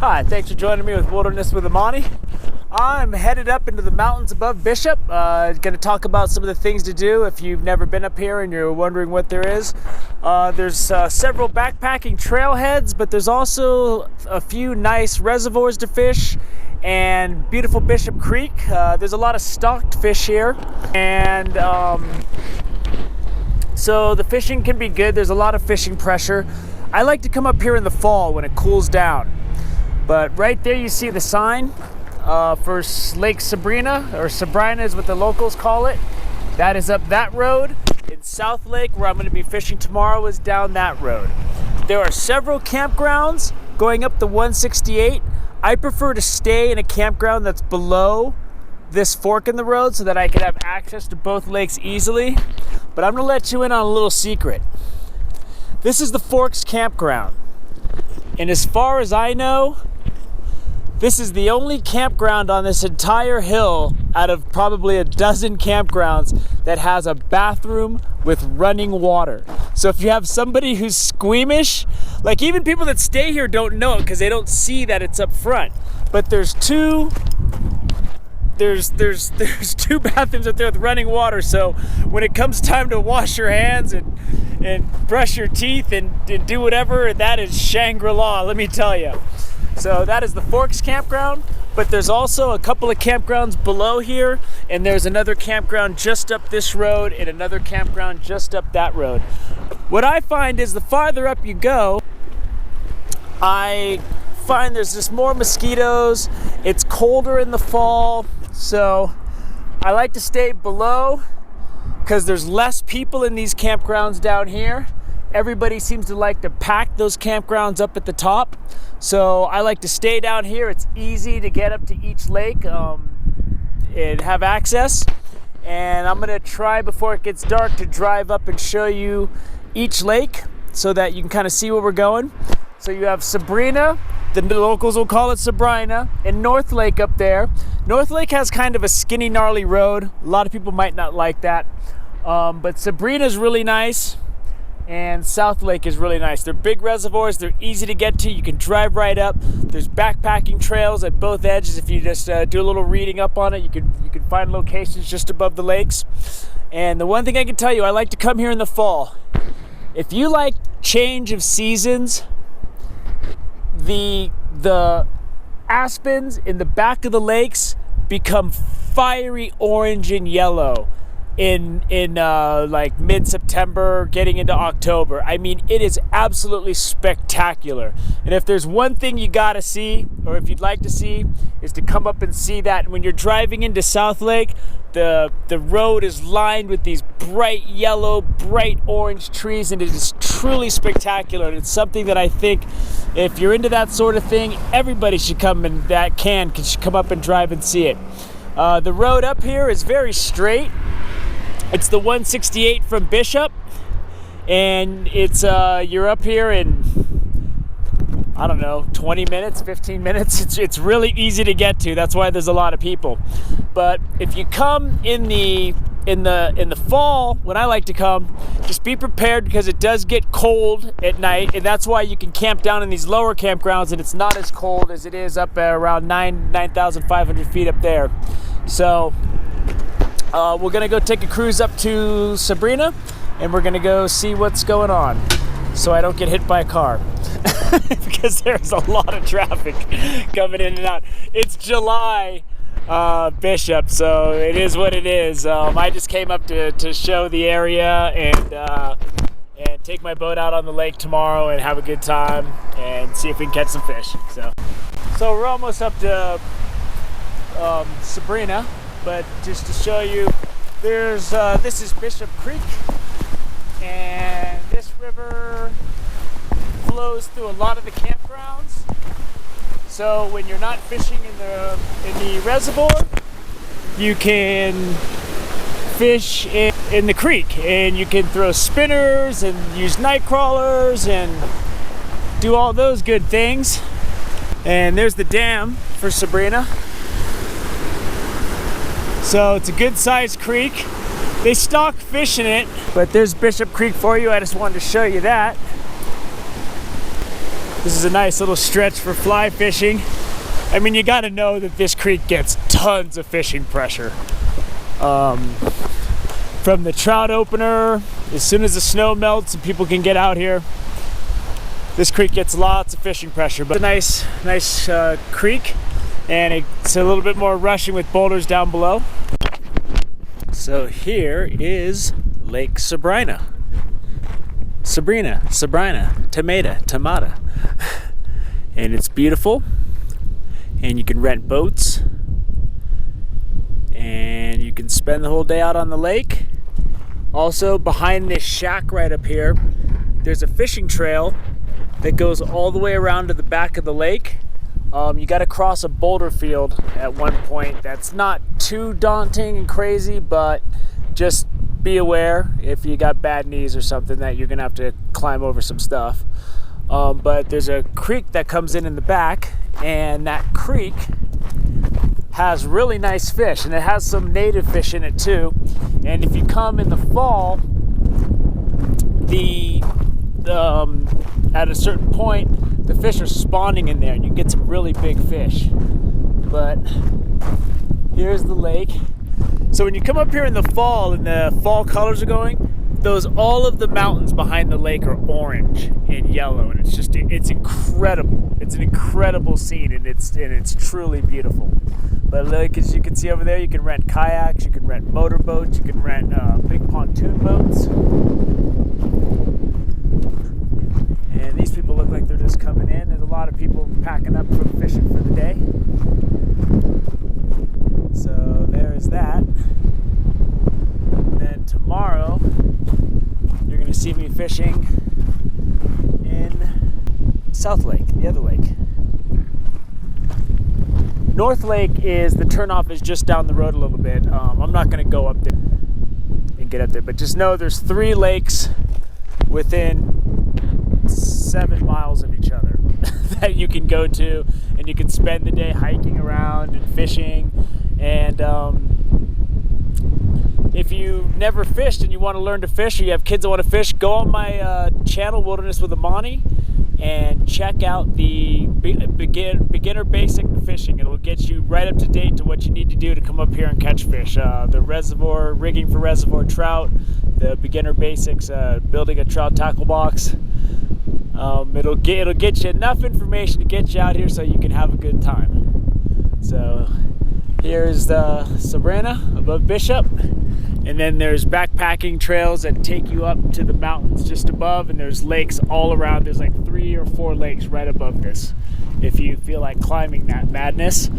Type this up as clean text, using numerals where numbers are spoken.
Hi, thanks for joining me with Wilderness with Amani. I'm headed up into the mountains above Bishop. Going to talk about some of the things to do if you've never been up here and you're wondering what there is. There's several backpacking trailheads, but there's also a few nice reservoirs to fish and beautiful Bishop Creek. There's a lot of stocked fish here, and so the fishing can be good. There's a lot of fishing pressure. I like to come up here in the fall when it cools down. But right there you see the sign for Lake Sabrina, or Sabrina is what the locals call it. That is up that road. In South Lake, where I'm going to be fishing tomorrow, is down that road. There are several campgrounds going up the 168. I prefer to stay in a campground that's below this fork in the road so that I can have access to both lakes easily. But I'm going to let you in on a little secret. This is the Forks Campground. And as far as I know, this is the only campground on this entire hill out of probably a dozen campgrounds that has a bathroom with running water. So if you have somebody who's squeamish, like even people that stay here don't know it because they don't see that it's up front. But there's two bathrooms up there with running water. So when it comes time to wash your hands and brush your teeth and do whatever, that is Shangri-La, let me tell you. So that is the Forks Campground, but there's also a couple of campgrounds below here, and there's another campground just up this road and another campground just up that road. What I find is the farther up you go, I find there's just more mosquitoes. It's colder in the fall, so I like to stay below because there's less people in these campgrounds down here. Everybody seems to like to pack those campgrounds up at the top. So I like to stay down here. It's easy to get up to each lake and have access. And I'm gonna try before it gets dark to drive up and show you each lake so that you can kind of see where we're going. So you have Sabrina, the locals will call it Sabrina, and North Lake up there. North Lake has kind of a skinny, gnarly road. A lot of people might not like that. But Sabrina's really nice. And South Lake is really nice. They're big reservoirs. They're easy to get to. You can drive right up. There's backpacking trails at both edges. If you just do a little reading up on it, you can find locations just above the lakes. And the one thing I can tell you, I like to come here in the fall. If you like change of seasons, the aspens in the back of the lakes become fiery orange and yellow in like mid-September getting into October. I mean, it is absolutely spectacular. And if there's one thing you gotta see, or if you'd like to see, is to come up and see that. When you're driving into South Lake, the road is lined with these bright yellow, bright orange trees, and it is truly spectacular. And it's something that I think if you're into that sort of thing, everybody should come and should come up and drive and see it. The road up here is very straight. It's the 168 from Bishop, and it's you're up here in, I don't know, 20 minutes, 15 minutes. It's really easy to get to. That's why there's a lot of people. But if you come in the fall, when I like to come, just be prepared because it does get cold at night, and that's why you can camp down in these lower campgrounds, and it's not as cold as it is up around 9,500 feet up there. So we're gonna go take a cruise up to Sabrina, and we're gonna go see what's going on so I don't get hit by a car because there's a lot of traffic coming in and out. It's July, Bishop, so it is what it is. I just came up to show the area and take my boat out on the lake tomorrow and have a good time and see if we can catch some fish. So we're almost up to Sabrina. But just to show you, this is Bishop Creek, and this river flows through a lot of the campgrounds. So when you're not fishing in the reservoir, you can fish in the creek, and you can throw spinners and use night crawlers and do all those good things. And there's the dam for Sabrina. So it's a good sized creek. They stock fish in it, but there's Bishop Creek for you. I just wanted to show you that. This is a nice little stretch for fly fishing. I mean, you got to know that this creek gets tons of fishing pressure. From the trout opener, as soon as the snow melts and people can get out here, this creek gets lots of fishing pressure. But it's a nice creek, and it's a little bit more rushing with boulders down below. So here is Lake Sabrina. Tamata. And it's beautiful, and you can rent boats, and you can spend the whole day out on the lake. Also, behind this shack right up here, there's a fishing trail that goes all the way around to the back of the lake. You got to cross a boulder field at one point. That's not too daunting and crazy, but just be aware if you got bad knees or something that you're gonna have to climb over some stuff. But there's a creek that comes in the back, and that creek has really nice fish, and it has some native fish in it too. And if you come in the fall, at a certain point, the fish are spawning in there, and you get some really big fish. But here's the lake. So when you come up here in the fall, and the fall colors are going, all of the mountains behind the lake are orange and yellow, and it's incredible. It's an incredible scene, and it's truly beautiful. But like, as you can see over there, you can rent kayaks, you can rent motorboats, you can rent big pontoon boats. And these people look like they're just coming in. There's a lot of people packing up from fishing for the day. So there's that. And then tomorrow, you're going to see me fishing in South Lake, the other lake. North Lake the turnoff is just down the road a little bit. I'm not going to go up there and get up there, but just know there's 3 lakes within 7 miles of each other that you can go to, and you can spend the day hiking around and fishing. And if you've never fished and you want to learn to fish, or you have kids that want to fish, go on my channel, Wilderness with Amani, and check out the beginner basic fishing. It'll get you right up to date to what you need to do to come up here and catch fish. The reservoir, rigging for reservoir trout, the beginner basics, building a trout tackle box. It'll get you enough information to get you out here so you can have a good time. So here's the Sabrina above Bishop, and then there's backpacking trails that take you up to the mountains just above, and there's lakes all around. There's like 3 or 4 lakes right above this if you feel like climbing that madness.